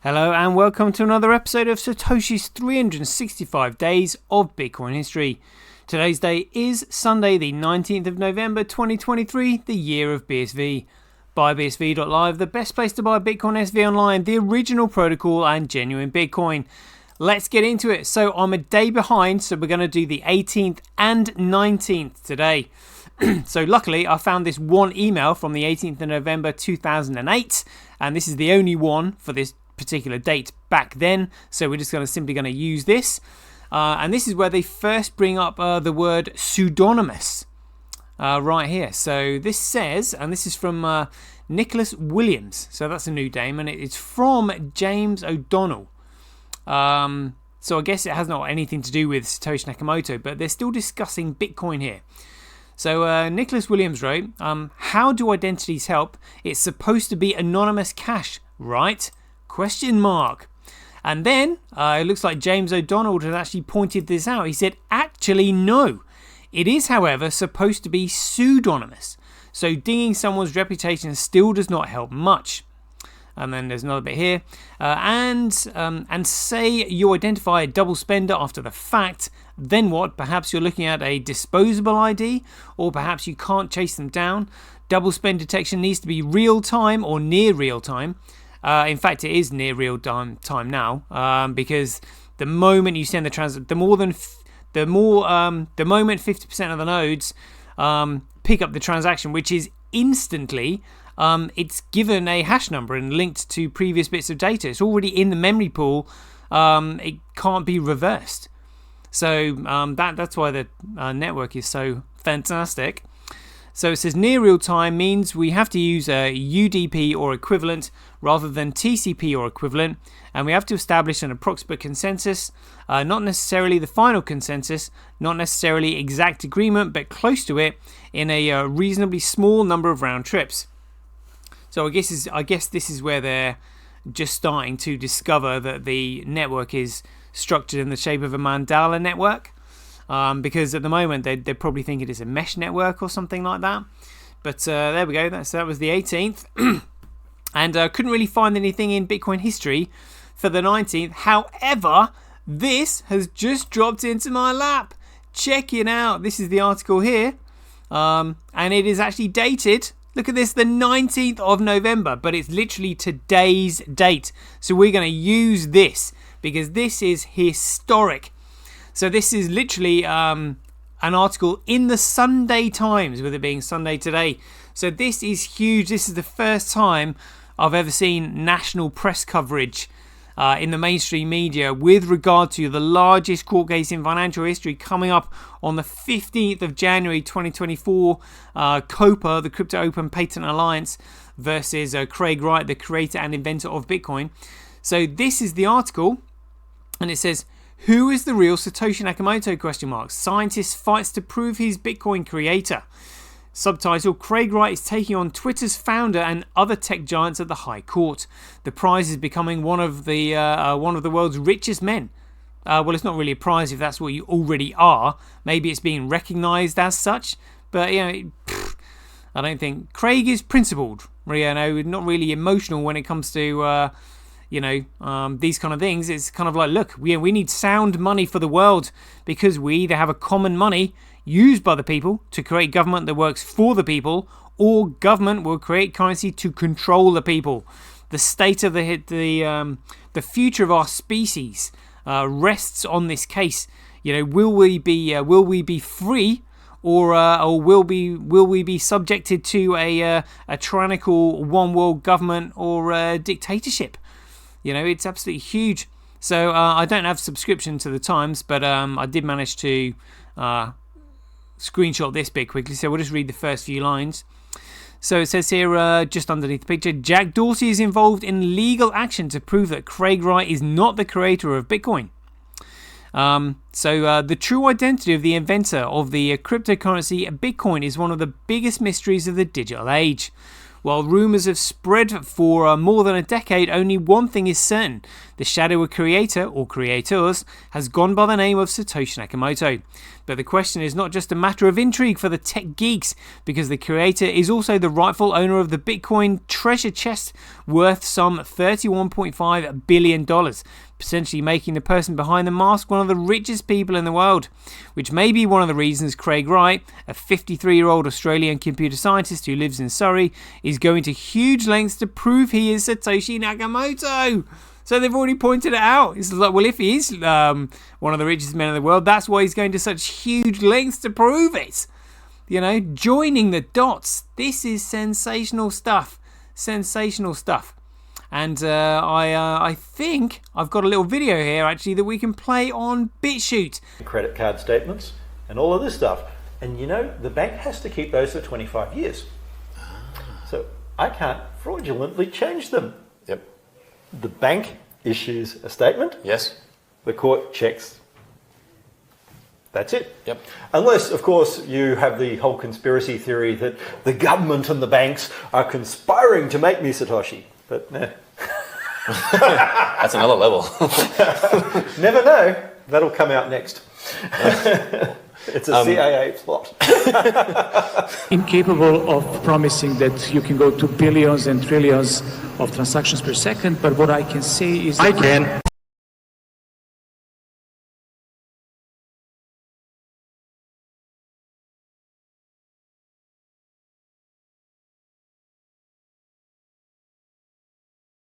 Hello and welcome to another episode of Satoshi's 365 Days of Bitcoin History. Today's day is Sunday the 19th of November 2023, the year of BSV. BuyBSV.live, the best place to buy Bitcoin SV online, the original protocol and genuine Bitcoin. Let's get into it. So I'm a day behind, so we're going to do the 18th and 19th today. So luckily I found this one email from the 18th of November 2008, and this is the only one for this particular date back then, so we're just simply going to use this, and this is where they first bring up the word pseudonymous right here. So this says, and this is from Nicholas Williams, so that's a new name, and it's from James O'Donnell. So I guess it has not anything to do with Satoshi Nakamoto, but they're still discussing Bitcoin here. So Nicholas Williams wrote, how do identities help? It's supposed to be anonymous cash, right? Question mark. And then it looks like James O'Donnell had actually pointed this out. He said, actually, no. It is, however, supposed to be pseudonymous. So dinging someone's reputation still does not help much. And then there's another bit here. And say you identify a double spender after the fact, then what? Perhaps you're looking at a disposable ID, or perhaps you can't chase them down. Double spend detection needs to be real time or near real time. In fact, it is near real time now, because the moment you send the moment 50% of the nodes pick up the transaction, which is instantly, it's given a hash number and linked to previous bits of data. It's already in the memory pool. It can't be reversed. So that's why the network is so fantastic. So it says near real time means we have to use a UDP or equivalent rather than TCP or equivalent, and we have to establish an approximate consensus, not necessarily the final consensus, not necessarily exact agreement, but close to it in a reasonably small number of round trips. So I guess this is where they're just starting to discover that the network is structured in the shape of a mandala network. Because at the moment they probably think it is a mesh network or something like that. But there we go. That was the 18th. And couldn't really find anything in Bitcoin history for the 19th. However, this has just dropped into my lap. Check it out. This is the article here. And it is actually dated. Look at this, the 19th of November. But it's literally today's date. So we're going to use this because this is historic. So this is literally an article in the Sunday Times, with it being Sunday today. So this is huge. This is the first time I've ever seen national press coverage in the mainstream media with regard to the largest court case in financial history coming up on the 15th of January 2024. COPA, the Crypto Open Patent Alliance, versus Craig Wright, the creator and inventor of Bitcoin. So this is the article, and it says, who is the real Satoshi Nakamoto? Scientist fights to prove he's Bitcoin creator. Subtitle, Craig Wright is taking on Twitter's founder and other tech giants at the High Court. The prize is becoming one of the world's richest men. Well, it's not really a prize if that's what you already are. Maybe it's being recognised as such. But, I don't think. Craig is principled. Not really emotional when it comes to... these kind of things. It's kind of like, look, we need sound money for the world because we either have a common money used by the people to create government that works for the people, or government will create currency to control the people. The state of the future of our species rests on this case. Will we be free, or will we be subjected to a tyrannical one world government or a dictatorship? It's absolutely huge. So I don't have subscription to the Times, but I did manage to screenshot this bit quickly. So we'll just read the first few lines. So it says here, just underneath the picture, Jack Dorsey is involved in legal action to prove that Craig Wright is not the creator of Bitcoin. So the true identity of the inventor of the cryptocurrency Bitcoin is one of the biggest mysteries of the digital age. While rumours have spread for more than a decade, only one thing is certain. The shadowy creator, or creators, has gone by the name of Satoshi Nakamoto. But the question is not just a matter of intrigue for the tech geeks, because the creator is also the rightful owner of the Bitcoin treasure chest worth some $31.5 billion, potentially making the person behind the mask one of the richest people in the world, which may be one of the reasons Craig Wright, a 53-year-old Australian computer scientist who lives in Surrey, is going to huge lengths to prove he is Satoshi Nakamoto. So they've already pointed it out. It's like, well, if he is one of the richest men in the world, that's why he's going to such huge lengths to prove it. You know, joining the dots. This is sensational stuff. Sensational stuff. And I think I've got a little video here, actually, that we can play on BitChute. Credit card statements and all of this stuff. And, you know, the bank has to keep those for 25 years. So I can't fraudulently change them. Yep. The bank issues a statement. Yes. The court checks. That's it. Yep. Unless, of course, you have the whole conspiracy theory that the government and the banks are conspiring to make me Satoshi. But nah. That's another level. Never know. That'll come out next. It's a CIA plot. Incapable of promising that you can go to billions and trillions of transactions per second, but what I can say is... I can.